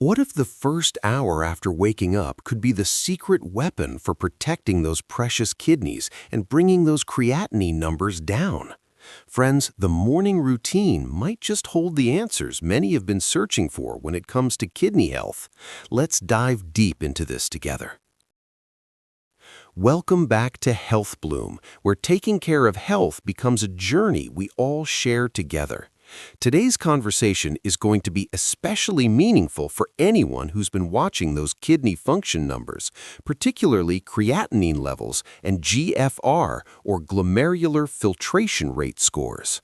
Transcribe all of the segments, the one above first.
What if the first hour after waking up could be the secret weapon for protecting those precious kidneys and bringing those creatinine numbers down? Friends, the morning routine might just hold the answers many have been searching for when it comes to kidney health. Let's dive deep into this together. Welcome back to Health Bloom, where taking care of health becomes a journey we all share together. Today's conversation is going to be especially meaningful for anyone who's been watching those kidney function numbers, particularly creatinine levels and GFR, or glomerular filtration rate scores.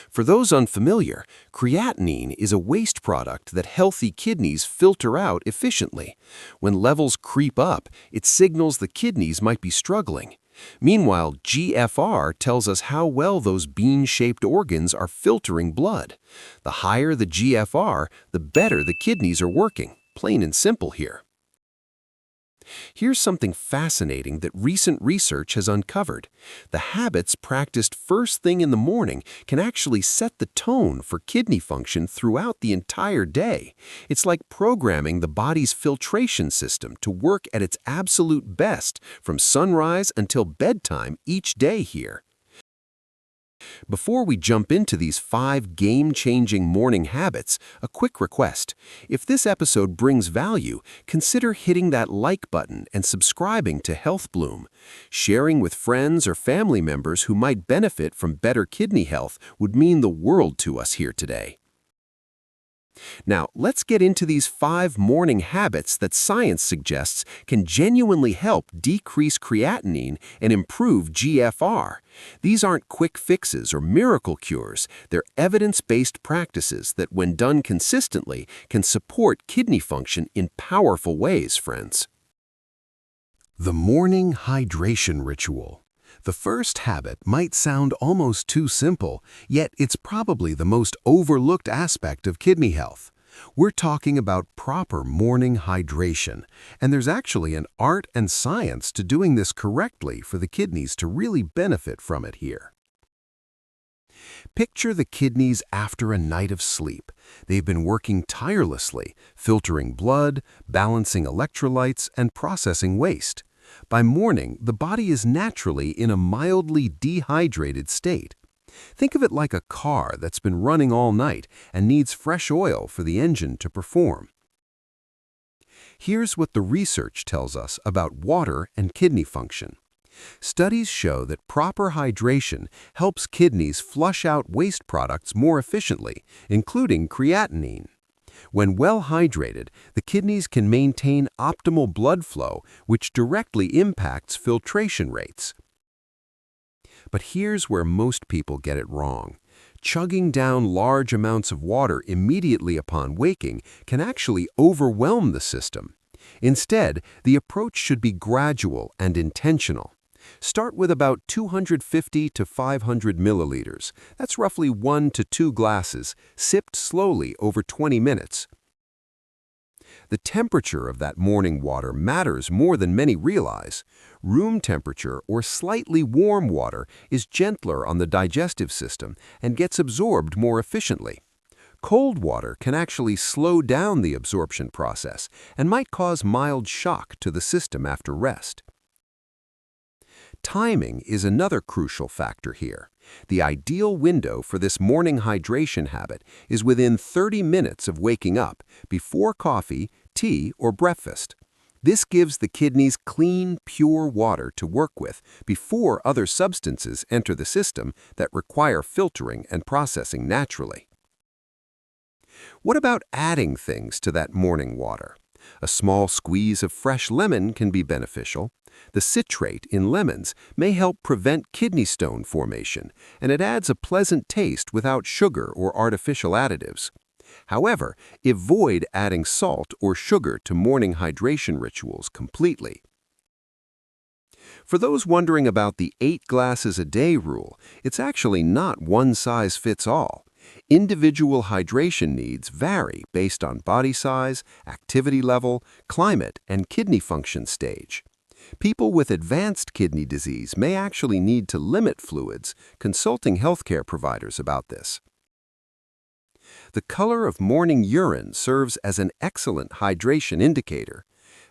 For those unfamiliar, creatinine is a waste product that healthy kidneys filter out efficiently. When levels creep up, it signals the kidneys might be struggling. Meanwhile, GFR tells us how well those bean-shaped organs are filtering blood. The higher the GFR, the better the kidneys are working. Plain and simple here. Here's something fascinating that recent research has uncovered. The habits practiced first thing in the morning can actually set the tone for kidney function throughout the entire day. It's like programming the body's filtration system to work at its absolute best from sunrise until bedtime each day here. Before we jump into these 5 game-changing morning habits, a quick request. If this episode brings value, consider hitting that like button and subscribing to Health Bloom. Sharing with friends or family members who might benefit from better kidney health would mean the world to us here today. Now, let's get into these 5 morning habits that science suggests can genuinely help decrease creatinine and improve GFR. These aren't quick fixes or miracle cures. They're evidence-based practices that, when done consistently, can support kidney function in powerful ways, friends. The morning hydration ritual. The first habit might sound almost too simple, yet it's probably the most overlooked aspect of kidney health. We're talking about proper morning hydration, and there's actually an art and science to doing this correctly for the kidneys to really benefit from it here. Picture the kidneys after a night of sleep. They've been working tirelessly, filtering blood, balancing electrolytes, and processing waste. By morning, the body is naturally in a mildly dehydrated state. Think of it like a car that's been running all night and needs fresh oil for the engine to perform. Here's what the research tells us about water and kidney function. Studies show that proper hydration helps kidneys flush out waste products more efficiently, including creatinine. When well hydrated, the kidneys can maintain optimal blood flow, which directly impacts filtration rates. But here's where most people get it wrong. Chugging down large amounts of water immediately upon waking can actually overwhelm the system. Instead, the approach should be gradual and intentional. Start with about 250 to 500 milliliters. That's roughly 1 to 2 glasses, sipped slowly over 20 minutes. The temperature of that morning water matters more than many realize. Room temperature or slightly warm water is gentler on the digestive system and gets absorbed more efficiently. Cold water can actually slow down the absorption process and might cause mild shock to the system after rest. Timing is another crucial factor here. The ideal window for this morning hydration habit is within 30 minutes of waking up, before coffee, tea, or breakfast. This gives the kidneys clean, pure water to work with before other substances enter the system that require filtering and processing naturally. What about adding things to that morning water? A small squeeze of fresh lemon can be beneficial. The citrate in lemons may help prevent kidney stone formation, and it adds a pleasant taste without sugar or artificial additives. However, avoid adding salt or sugar to morning hydration rituals completely. For those wondering about the 8 glasses a day rule, it's actually not one size fits all. Individual hydration needs vary based on body size, activity level, climate, and kidney function stage. People with advanced kidney disease may actually need to limit fluids, consulting healthcare providers about this. The color of morning urine serves as an excellent hydration indicator.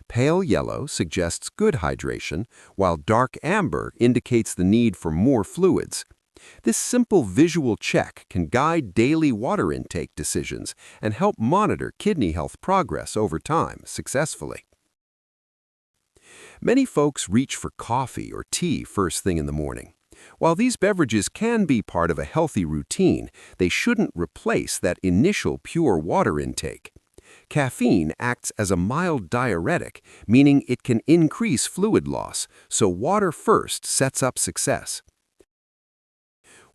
Pale yellow suggests good hydration, while dark amber indicates the need for more fluids. This simple visual check can guide daily water intake decisions and help monitor kidney health progress over time successfully. Many folks reach for coffee or tea first thing in the morning. While these beverages can be part of a healthy routine, they shouldn't replace that initial pure water intake. Caffeine acts as a mild diuretic, meaning it can increase fluid loss, so water first sets up success.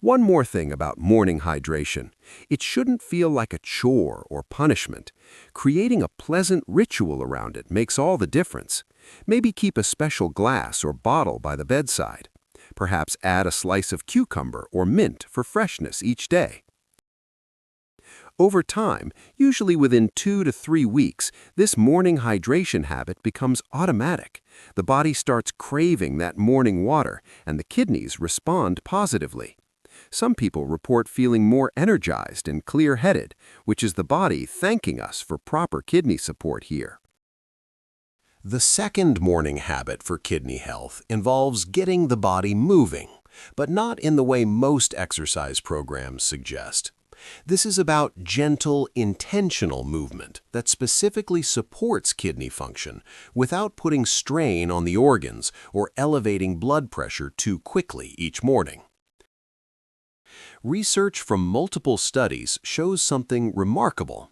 One more thing about morning hydration. It shouldn't feel like a chore or punishment. Creating a pleasant ritual around it makes all the difference. Maybe keep a special glass or bottle by the bedside. Perhaps add a slice of cucumber or mint for freshness each day. Over time, usually within 2 to 3 weeks, this morning hydration habit becomes automatic. The body starts craving that morning water, and the kidneys respond positively. Some people report feeling more energized and clear-headed, which is the body thanking us for proper kidney support here. The second morning habit for kidney health involves getting the body moving, but not in the way most exercise programs suggest. This is about gentle, intentional movement that specifically supports kidney function without putting strain on the organs or elevating blood pressure too quickly each morning. Research from multiple studies shows something remarkable.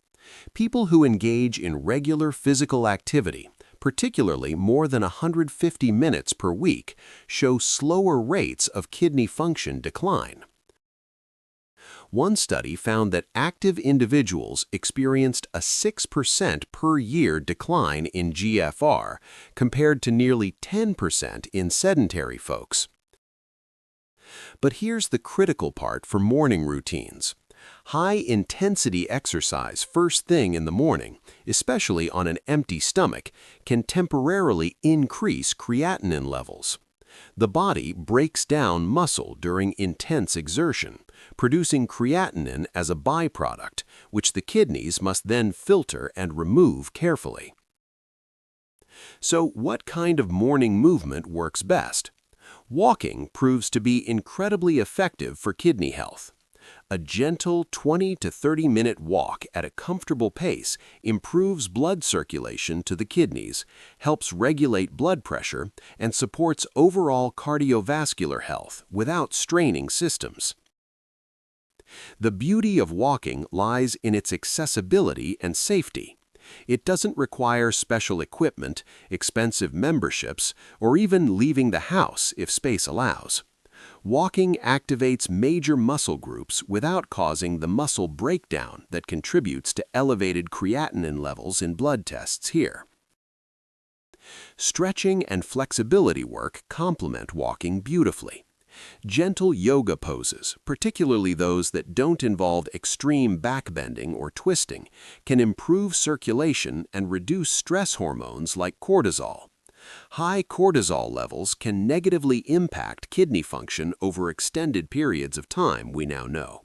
People who engage in regular physical activity, particularly more than 150 minutes per week, show slower rates of kidney function decline. One study found that active individuals experienced a 6% per year decline in GFR compared to nearly 10% in sedentary folks. But here's the critical part for morning routines. High-intensity exercise first thing in the morning, especially on an empty stomach, can temporarily increase creatinine levels. The body breaks down muscle during intense exertion, producing creatinine as a byproduct, which the kidneys must then filter and remove carefully. So, what kind of morning movement works best? Walking proves to be incredibly effective for kidney health. A gentle 20 to 30-minute walk at a comfortable pace improves blood circulation to the kidneys, helps regulate blood pressure, and supports overall cardiovascular health without straining systems. The beauty of walking lies in its accessibility and safety. It doesn't require special equipment, expensive memberships, or even leaving the house if space allows. Walking activates major muscle groups without causing the muscle breakdown that contributes to elevated creatinine levels in blood tests here. Stretching and flexibility work complement walking beautifully. Gentle yoga poses, particularly those that don't involve extreme backbending or twisting, can improve circulation and reduce stress hormones like cortisol. High cortisol levels can negatively impact kidney function over extended periods of time, we now know.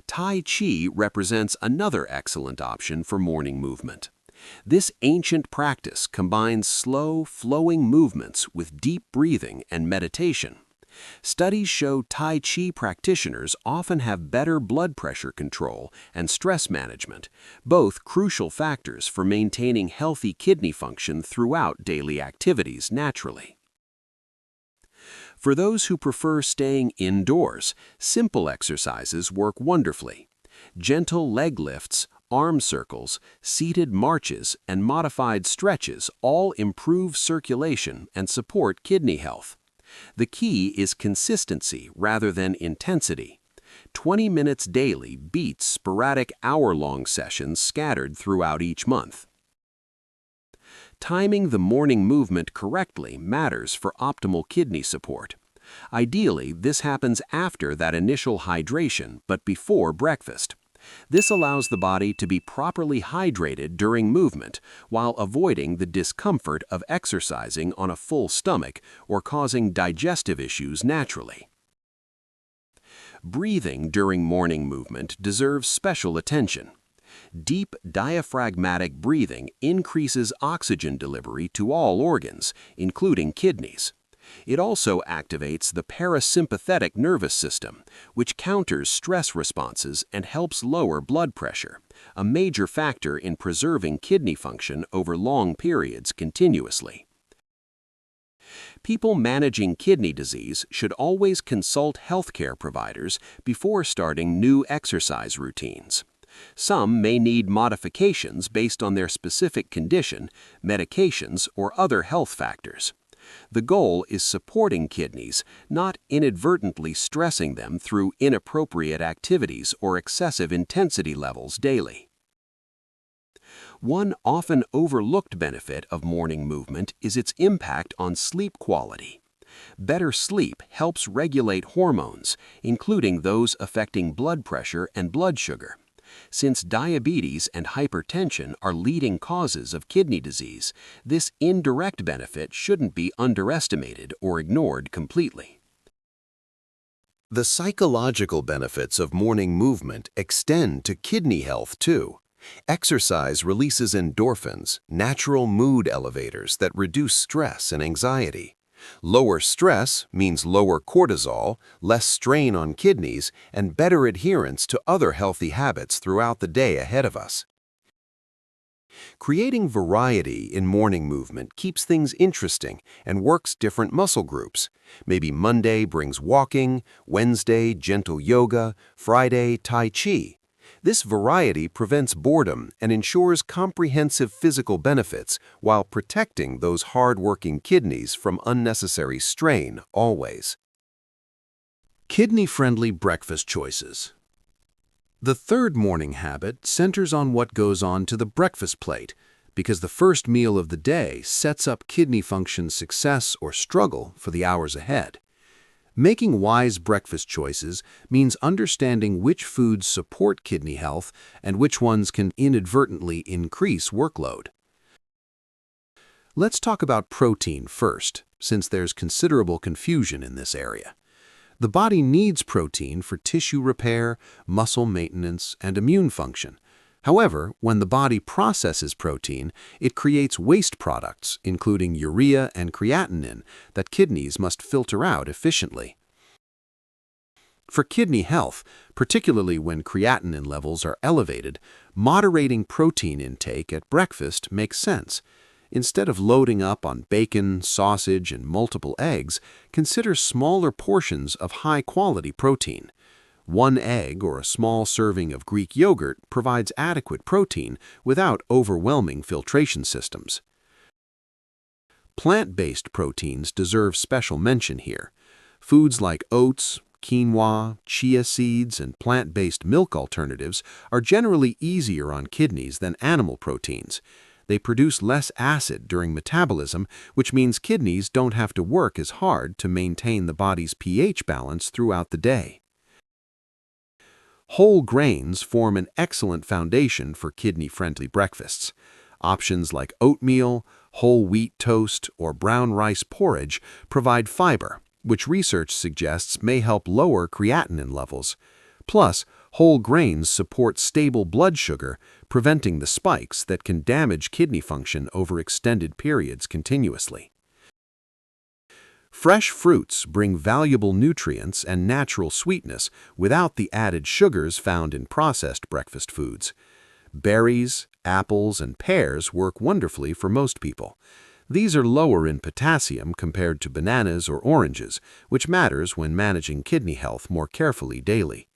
Tai Chi represents another excellent option for morning movement. This ancient practice combines slow, flowing movements with deep breathing and meditation. Studies show Tai Chi practitioners often have better blood pressure control and stress management, both crucial factors for maintaining healthy kidney function throughout daily activities naturally. For those who prefer staying indoors, simple exercises work wonderfully. Gentle leg lifts, arm circles, seated marches, and modified stretches all improve circulation and support kidney health. The key is consistency rather than intensity. 20 minutes daily beats sporadic hour-long sessions scattered throughout each month. Timing the morning movement correctly matters for optimal kidney support. Ideally, this happens after that initial hydration, but before breakfast. This allows the body to be properly hydrated during movement while avoiding the discomfort of exercising on a full stomach or causing digestive issues naturally. Breathing during morning movement deserves special attention. Deep diaphragmatic breathing increases oxygen delivery to all organs, including kidneys. It also activates the parasympathetic nervous system, which counters stress responses and helps lower blood pressure, a major factor in preserving kidney function over long periods continuously. People managing kidney disease should always consult healthcare providers before starting new exercise routines. Some may need modifications based on their specific condition, medications, or other health factors. The goal is supporting kidneys, not inadvertently stressing them through inappropriate activities or excessive intensity levels daily. One often overlooked benefit of morning movement is its impact on sleep quality. Better sleep helps regulate hormones, including those affecting blood pressure and blood sugar. Since diabetes and hypertension are leading causes of kidney disease, this indirect benefit shouldn't be underestimated or ignored completely. The psychological benefits of morning movement extend to kidney health too. Exercise releases endorphins, natural mood elevators that reduce stress and anxiety. Lower stress means lower cortisol, less strain on kidneys, and better adherence to other healthy habits throughout the day ahead of us. Creating variety in morning movement keeps things interesting and works different muscle groups. Maybe Monday brings walking, Wednesday gentle yoga, Friday Tai Chi. This variety prevents boredom and ensures comprehensive physical benefits while protecting those hard-working kidneys from unnecessary strain always. Kidney-friendly breakfast choices. The third morning habit centers on what goes on to the breakfast plate, because the first meal of the day sets up kidney function success or struggle for the hours ahead. Making wise breakfast choices means understanding which foods support kidney health and which ones can inadvertently increase workload. Let's talk about protein first, since there's considerable confusion in this area. The body needs protein for tissue repair, muscle maintenance, and immune function. However, when the body processes protein, it creates waste products, including urea and creatinine, that kidneys must filter out efficiently. For kidney health, particularly when creatinine levels are elevated, moderating protein intake at breakfast makes sense. Instead of loading up on bacon, sausage, and multiple eggs, consider smaller portions of high-quality protein. One egg or a small serving of Greek yogurt provides adequate protein without overwhelming filtration systems. Plant-based proteins deserve special mention here. Foods like oats, quinoa, chia seeds, and plant-based milk alternatives are generally easier on kidneys than animal proteins. They produce less acid during metabolism, which means kidneys don't have to work as hard to maintain the body's pH balance throughout the day. Whole grains form an excellent foundation for kidney-friendly breakfasts. Options like oatmeal, whole wheat toast, or brown rice porridge provide fiber, which research suggests may help lower creatinine levels. Plus, whole grains support stable blood sugar, preventing the spikes that can damage kidney function over extended periods continuously. Fresh fruits bring valuable nutrients and natural sweetness without the added sugars found in processed breakfast foods. Berries, apples, and pears work wonderfully for most people. These are lower in potassium compared to bananas or oranges, which matters when managing kidney health more carefully daily.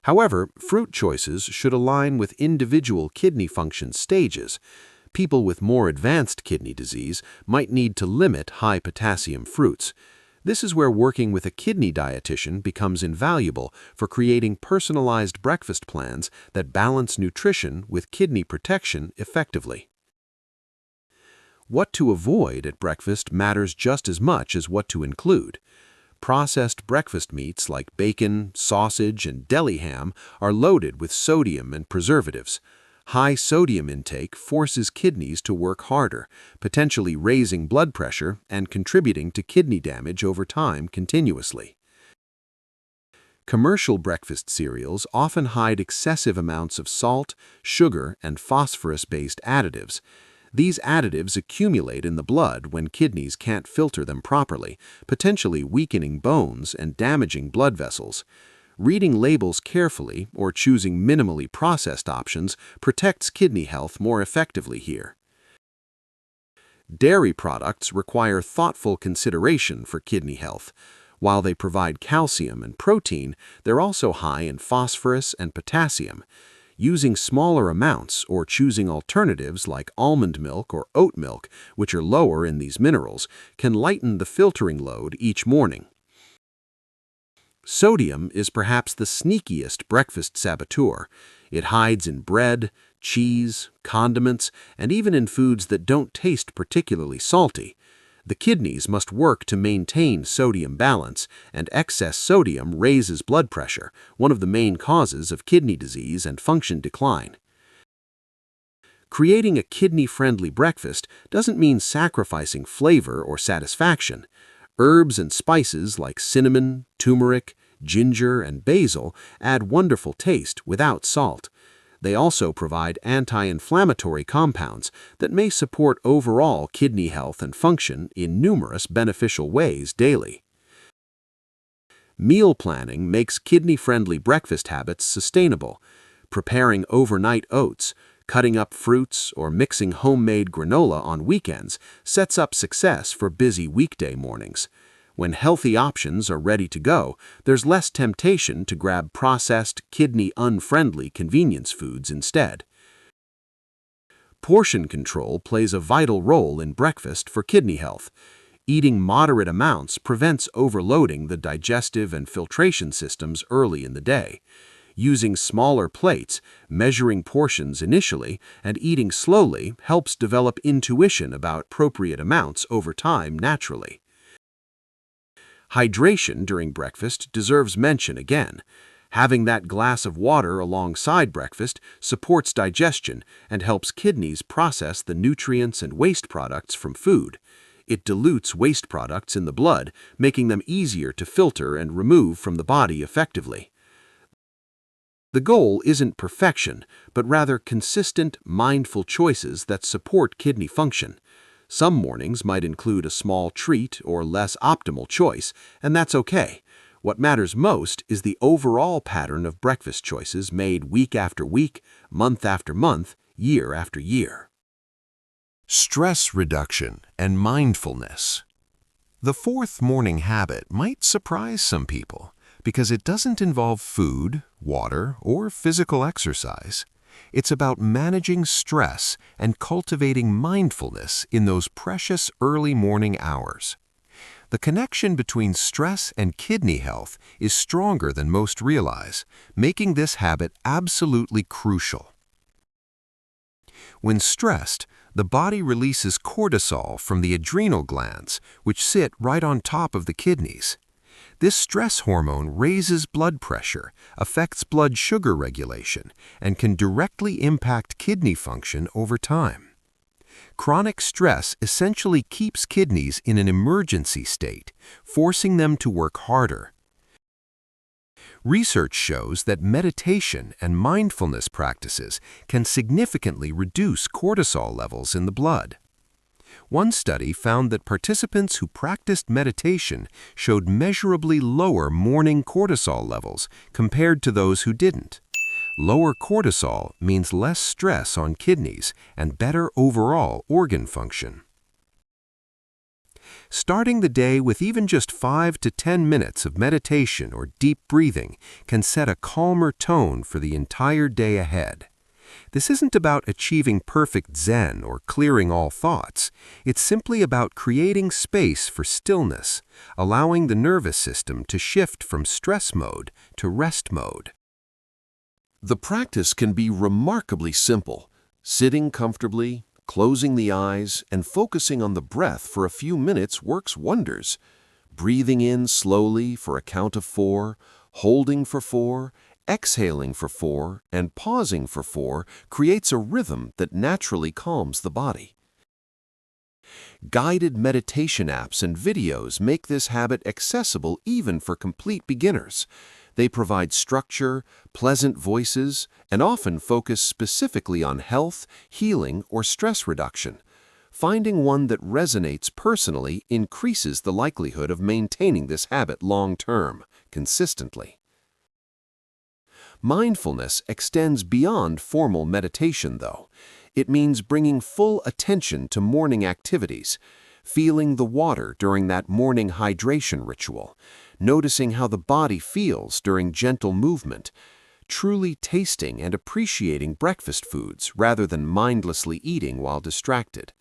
However, fruit choices should align with individual kidney function stages. People with more advanced kidney disease might need to limit high potassium fruits. This is where working with a kidney dietitian becomes invaluable for creating personalized breakfast plans that balance nutrition with kidney protection effectively. What to avoid at breakfast matters just as much as what to include. Processed breakfast meats like bacon, sausage, and deli ham are loaded with sodium and preservatives. High sodium intake forces kidneys to work harder, potentially raising blood pressure and contributing to kidney damage over time continuously. Commercial breakfast cereals often hide excessive amounts of salt, sugar, and phosphorus-based additives. These additives accumulate in the blood when kidneys can't filter them properly, potentially weakening bones and damaging blood vessels. Reading labels carefully or choosing minimally processed options protects kidney health more effectively here. Dairy products require thoughtful consideration for kidney health. While they provide calcium and protein, they're also high in phosphorus and potassium. Using smaller amounts or choosing alternatives like almond milk or oat milk, which are lower in these minerals, can lighten the filtering load each morning. Sodium is perhaps the sneakiest breakfast saboteur. It hides in bread, cheese, condiments, and even in foods that don't taste particularly salty. The kidneys must work to maintain sodium balance, and excess sodium raises blood pressure, one of the main causes of kidney disease and function decline. Creating a kidney-friendly breakfast doesn't mean sacrificing flavor or satisfaction. Herbs and spices like cinnamon, turmeric, ginger, and basil add wonderful taste without salt. They also provide anti-inflammatory compounds that may support overall kidney health and function in numerous beneficial ways daily. Meal planning makes kidney-friendly breakfast habits sustainable. Preparing overnight oats, cutting up fruits, or mixing homemade granola on weekends sets up success for busy weekday mornings. When healthy options are ready to go, there's less temptation to grab processed, kidney-unfriendly convenience foods instead. Portion control plays a vital role in breakfast for kidney health. Eating moderate amounts prevents overloading the digestive and filtration systems early in the day. Using smaller plates, measuring portions initially, and eating slowly helps develop intuition about appropriate amounts over time naturally. Hydration during breakfast deserves mention again. Having that glass of water alongside breakfast supports digestion and helps kidneys process the nutrients and waste products from food. It dilutes waste products in the blood, making them easier to filter and remove from the body effectively. The goal isn't perfection, but rather consistent, mindful choices that support kidney function. Some mornings might include a small treat or less optimal choice, and that's okay. What matters most is the overall pattern of breakfast choices made week after week, month after month, year after year. Stress reduction and mindfulness. The fourth morning habit might surprise some people because it doesn't involve food, water, or physical exercise. It's about managing stress and cultivating mindfulness in those precious early morning hours. The connection between stress and kidney health is stronger than most realize, making this habit absolutely crucial. When stressed, the body releases cortisol from the adrenal glands, which sit right on top of the kidneys. This stress hormone raises blood pressure, affects blood sugar regulation, and can directly impact kidney function over time. Chronic stress essentially keeps kidneys in an emergency state, forcing them to work harder. Research shows that meditation and mindfulness practices can significantly reduce cortisol levels in the blood. One study found that participants who practiced meditation showed measurably lower morning cortisol levels compared to those who didn't. Lower cortisol means less stress on kidneys and better overall organ function. Starting the day with even just 5 to 10 minutes of meditation or deep breathing can set a calmer tone for the entire day ahead. This isn't about achieving perfect Zen or clearing all thoughts. It's simply about creating space for stillness, allowing the nervous system to shift from stress mode to rest mode. The practice can be remarkably simple. Sitting comfortably, closing the eyes, and focusing on the breath for a few minutes works wonders. Breathing in slowly for a count of 4, holding for 4, exhaling for 4, and pausing for 4 creates a rhythm that naturally calms the body. Guided meditation apps and videos make this habit accessible even for complete beginners. They provide structure, pleasant voices, and often focus specifically on health, healing, or stress reduction. Finding one that resonates personally increases the likelihood of maintaining this habit long-term, consistently. Mindfulness extends beyond formal meditation, though. It means bringing full attention to morning activities, feeling the water during that morning hydration ritual, noticing how the body feels during gentle movement, truly tasting and appreciating breakfast foods rather than mindlessly eating while distracted.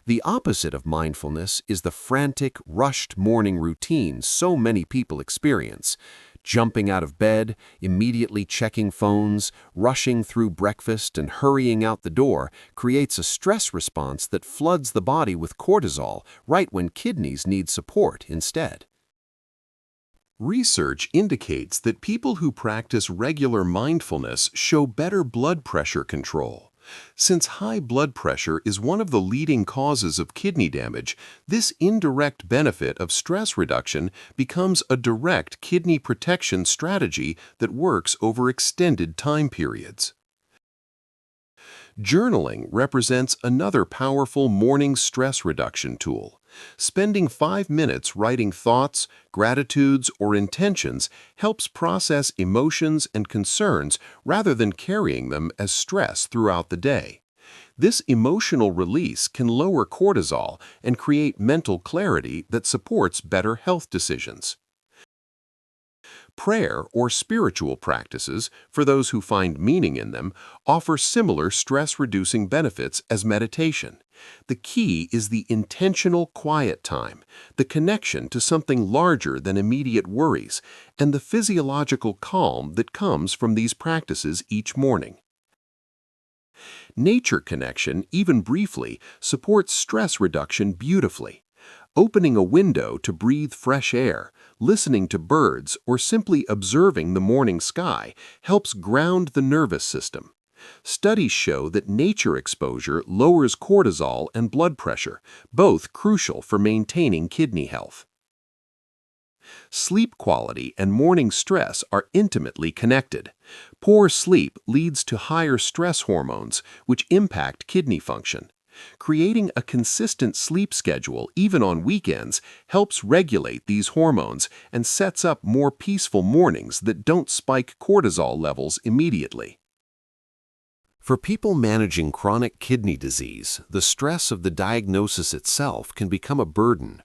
The opposite of mindfulness is the frantic, rushed morning routine so many people experience. Jumping out of bed, immediately checking phones, rushing through breakfast, and hurrying out the door creates a stress response that floods the body with cortisol right when kidneys need support instead. Research indicates that people who practice regular mindfulness show better blood pressure control. Since high blood pressure is one of the leading causes of kidney damage, this indirect benefit of stress reduction becomes a direct kidney protection strategy that works over extended time periods. Journaling represents another powerful morning stress reduction tool. Spending 5 minutes writing thoughts, gratitudes, or intentions helps process emotions and concerns rather than carrying them as stress throughout the day. This emotional release can lower cortisol and create mental clarity that supports better health decisions. Prayer or spiritual practices, for those who find meaning in them, offer similar stress-reducing benefits as meditation. The key is the intentional quiet time, the connection to something larger than immediate worries, and the physiological calm that comes from these practices each morning. Nature connection, even briefly, supports stress reduction beautifully. Opening a window to breathe fresh air, listening to birds, or simply observing the morning sky helps ground the nervous system. Studies show that nature exposure lowers cortisol and blood pressure, both crucial for maintaining kidney health. Sleep quality and morning stress are intimately connected. Poor sleep leads to higher stress hormones, which impact kidney function. Creating a consistent sleep schedule, even on weekends, helps regulate these hormones and sets up more peaceful mornings that don't spike cortisol levels immediately. For people managing chronic kidney disease, the stress of the diagnosis itself can become a burden.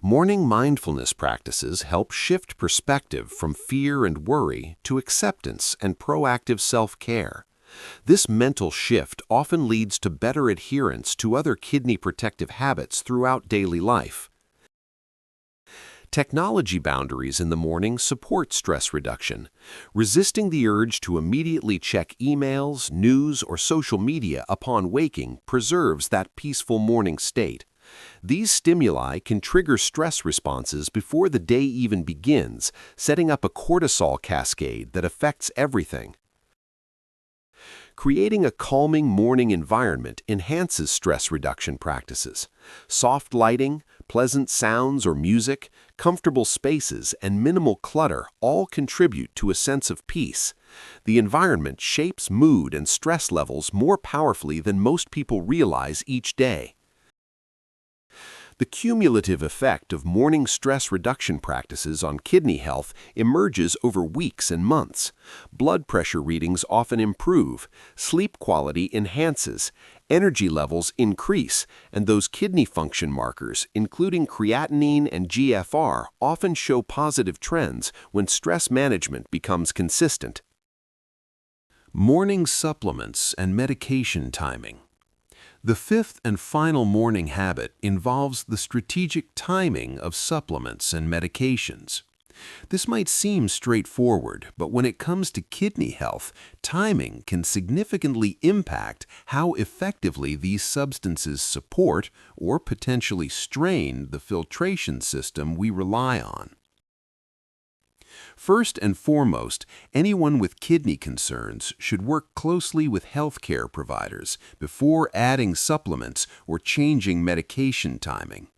Morning mindfulness practices help shift perspective from fear and worry to acceptance and proactive self-care. This mental shift often leads to better adherence to other kidney protective habits throughout daily life. Technology boundaries in the morning support stress reduction. Resisting the urge to immediately check emails, news, or social media upon waking preserves that peaceful morning state. These stimuli can trigger stress responses before the day even begins, setting up a cortisol cascade that affects everything. Creating a calming morning environment enhances stress reduction practices. Soft lighting, pleasant sounds or music, comfortable spaces, and minimal clutter all contribute to a sense of peace. The environment shapes mood and stress levels more powerfully than most people realize each day. The cumulative effect of morning stress reduction practices on kidney health emerges over weeks and months. Blood pressure readings often improve, sleep quality enhances, energy levels increase, and those kidney function markers, including creatinine and GFR, often show positive trends when stress management becomes consistent. Morning supplements and medication timing. The fifth and final morning habit involves the strategic timing of supplements and medications. This might seem straightforward, but when it comes to kidney health, timing can significantly impact how effectively these substances support or potentially strain the filtration system we rely on. First and foremost, anyone with kidney concerns should work closely with healthcare providers before adding supplements or changing medication timing.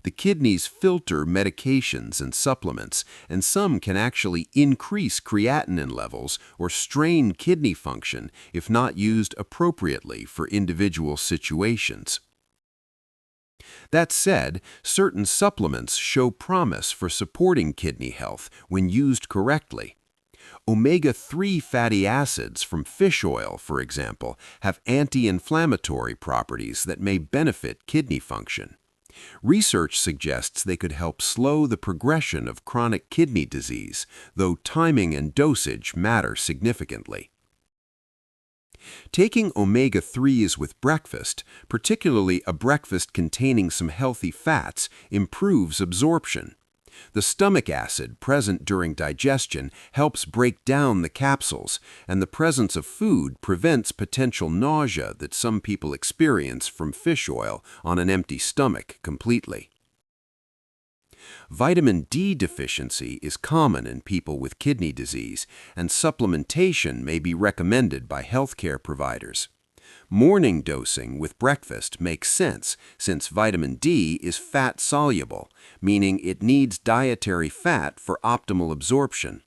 The kidneys filter medications and supplements, and some can actually increase creatinine levels or strain kidney function if not used appropriately for individual situations. That said, certain supplements show promise for supporting kidney health when used correctly. Omega-3 fatty acids from fish oil, for example, have anti-inflammatory properties that may benefit kidney function. Research suggests they could help slow the progression of chronic kidney disease, though timing and dosage matter significantly. Taking omega-3s with breakfast, particularly a breakfast containing some healthy fats, improves absorption. The stomach acid present during digestion helps break down the capsules, and the presence of food prevents potential nausea that some people experience from fish oil on an empty stomach completely. Vitamin D deficiency is common in people with kidney disease, and supplementation may be recommended by healthcare providers. Morning dosing with breakfast makes sense since vitamin D is fat-soluble, meaning it needs dietary fat for optimal absorption.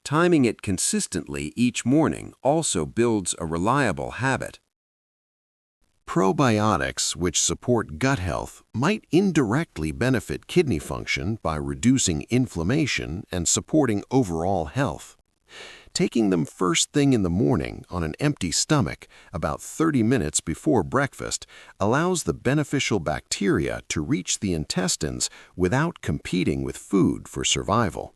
Timing it consistently each morning also builds a reliable habit. Probiotics, which support gut health, might indirectly benefit kidney function by reducing inflammation and supporting overall health. Taking them first thing in the morning on an empty stomach, about 30 minutes before breakfast, allows the beneficial bacteria to reach the intestines without competing with food for survival.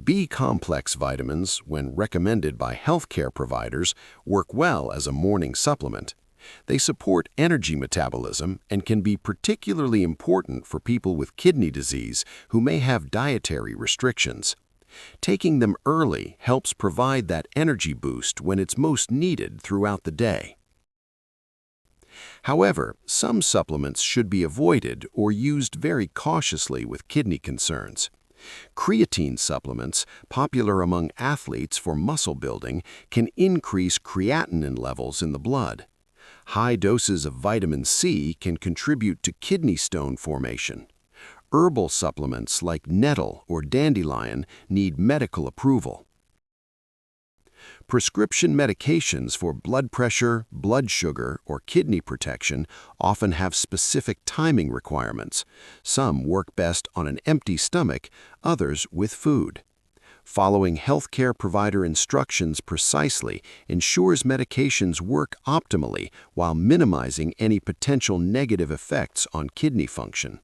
B-complex vitamins, when recommended by healthcare providers, work well as a morning supplement. They support energy metabolism and can be particularly important for people with kidney disease who may have dietary restrictions. Taking them early helps provide that energy boost when it's most needed throughout the day. However, some supplements should be avoided or used very cautiously with kidney concerns. Creatine supplements, popular among athletes for muscle building, can increase creatinine levels in the blood. High doses of vitamin C can contribute to kidney stone formation. Herbal supplements like nettle or dandelion need medical approval. Prescription medications for blood pressure, blood sugar, or kidney protection often have specific timing requirements. Some work best on an empty stomach, others with food. Following healthcare provider instructions precisely ensures medications work optimally while minimizing any potential negative effects on kidney function.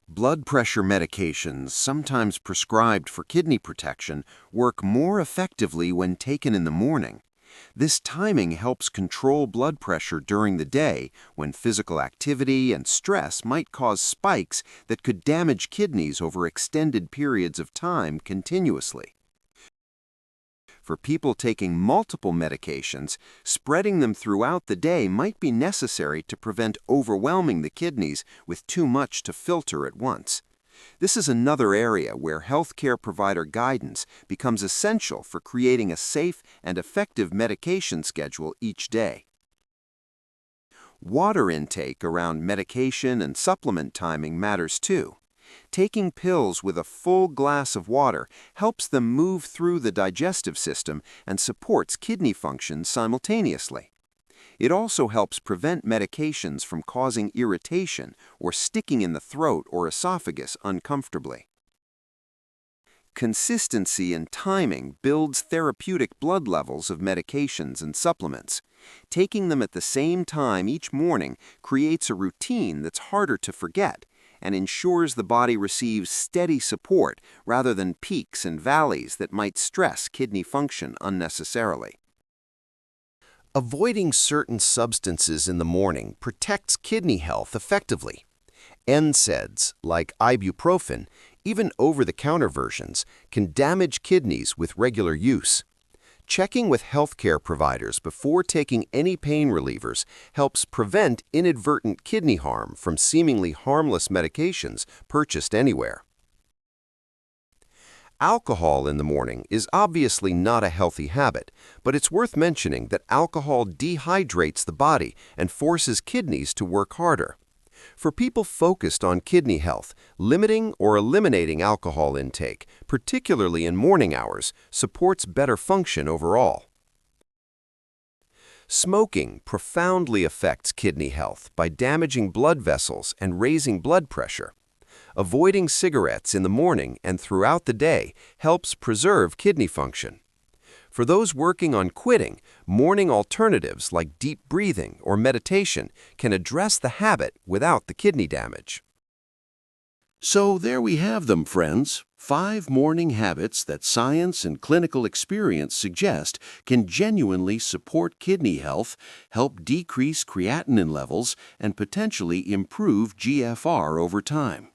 Blood pressure medications, sometimes prescribed for kidney protection, work more effectively when taken in the morning. This timing helps control blood pressure during the day when physical activity and stress might cause spikes that could damage kidneys over extended periods of time continuously. For people taking multiple medications, spreading them throughout the day might be necessary to prevent overwhelming the kidneys with too much to filter at once. This is another area where healthcare provider guidance becomes essential for creating a safe and effective medication schedule each day. Water intake around medication and supplement timing matters too. Taking pills with a full glass of water helps them move through the digestive system and supports kidney function simultaneously. It also helps prevent medications from causing irritation or sticking in the throat or esophagus uncomfortably. Consistency and timing builds therapeutic blood levels of medications and supplements. Taking them at the same time each morning creates a routine that's harder to forget and ensures the body receives steady support rather than peaks and valleys that might stress kidney function unnecessarily. Avoiding certain substances in the morning protects kidney health effectively. NSAIDs, like ibuprofen, even over-the-counter versions, can damage kidneys with regular use. Checking with healthcare providers before taking any pain relievers helps prevent inadvertent kidney harm from seemingly harmless medications purchased anywhere. Alcohol in the morning is obviously not a healthy habit, but it's worth mentioning that alcohol dehydrates the body and forces kidneys to work harder. For people focused on kidney health, limiting or eliminating alcohol intake, particularly in morning hours, supports better function overall. Smoking profoundly affects kidney health by damaging blood vessels and raising blood pressure. Avoiding cigarettes in the morning and throughout the day helps preserve kidney function. For those working on quitting, morning alternatives like deep breathing or meditation can address the habit without the kidney damage. So there we have them, friends. 5 morning habits that science and clinical experience suggest can genuinely support kidney health, help decrease creatinine levels, and potentially improve GFR over time.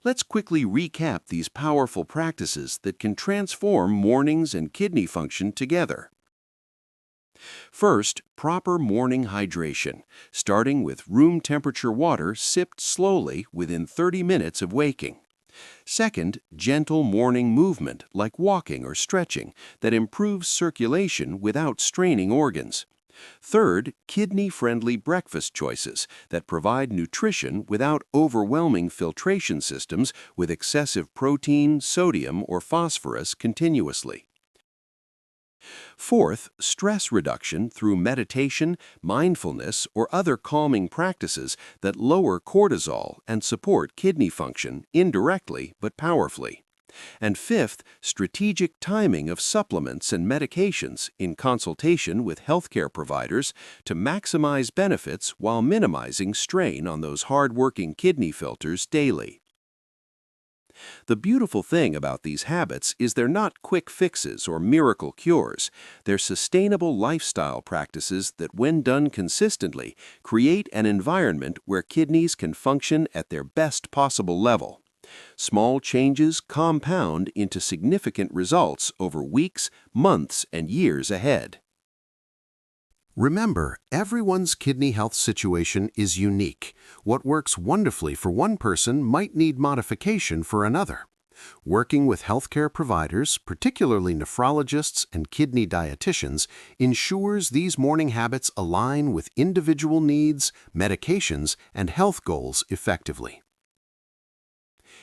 Let's quickly recap these powerful practices that can transform mornings and kidney function together. First, proper morning hydration, starting with room temperature water sipped slowly within 30 minutes of waking. Second, gentle morning movement like walking or stretching that improves circulation without straining organs. Third, kidney-friendly breakfast choices that provide nutrition without overwhelming filtration systems with excessive protein, sodium, or phosphorus continuously. Fourth, stress reduction through meditation, mindfulness, or other calming practices that lower cortisol and support kidney function indirectly but powerfully. And fifth, strategic timing of supplements and medications in consultation with healthcare providers to maximize benefits while minimizing strain on those hard-working kidney filters daily. The beautiful thing about these habits is they're not quick fixes or miracle cures. They're sustainable lifestyle practices that, when done consistently, create an environment where kidneys can function at their best possible level. Small changes compound into significant results over weeks, months, and years ahead. Remember, everyone's kidney health situation is unique. What works wonderfully for one person might need modification for another. Working with healthcare providers, particularly nephrologists and kidney dietitians, ensures these morning habits align with individual needs, medications, and health goals effectively.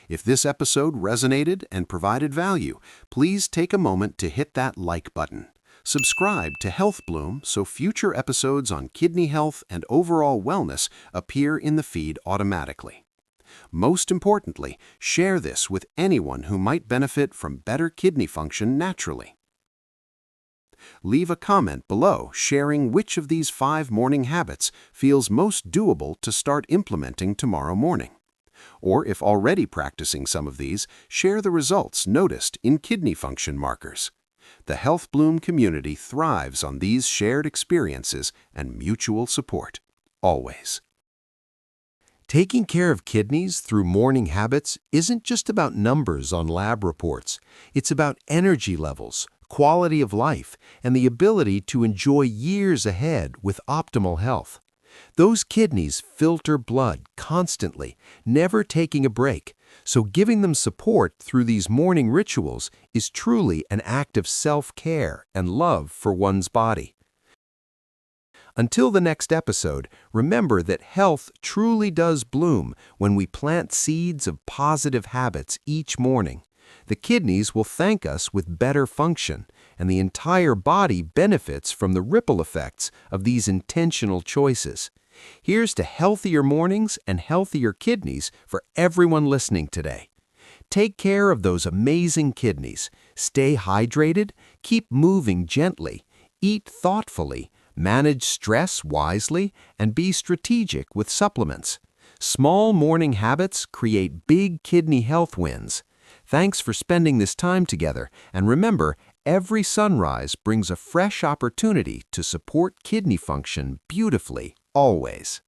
If this episode resonated and provided value, please take a moment to hit that like button. Subscribe to Health Bloom so future episodes on kidney health and overall wellness appear in the feed automatically. Most importantly, share this with anyone who might benefit from better kidney function naturally. Leave a comment below sharing which of these 5 morning habits feels most doable to start implementing tomorrow morning. Or if already practicing some of these, share the results noticed in kidney function markers. The Health Bloom community thrives on these shared experiences and mutual support, always. Taking care of kidneys through morning habits isn't just about numbers on lab reports. It's about energy levels, quality of life, and the ability to enjoy years ahead with optimal health. Those kidneys filter blood constantly, never taking a break, so giving them support through these morning rituals is truly an act of self-care and love for one's body. Until the next episode, remember that health truly does bloom when we plant seeds of positive habits each morning. The kidneys will thank us with better function, and the entire body benefits from the ripple effects of these intentional choices. Here's to healthier mornings and healthier kidneys for everyone listening today. Take care of those amazing kidneys. Stay hydrated, keep moving gently, eat thoughtfully, manage stress wisely, and be strategic with supplements. Small morning habits create big kidney health wins. Thanks for spending this time together, and remember, every sunrise brings a fresh opportunity to support kidney function beautifully, always.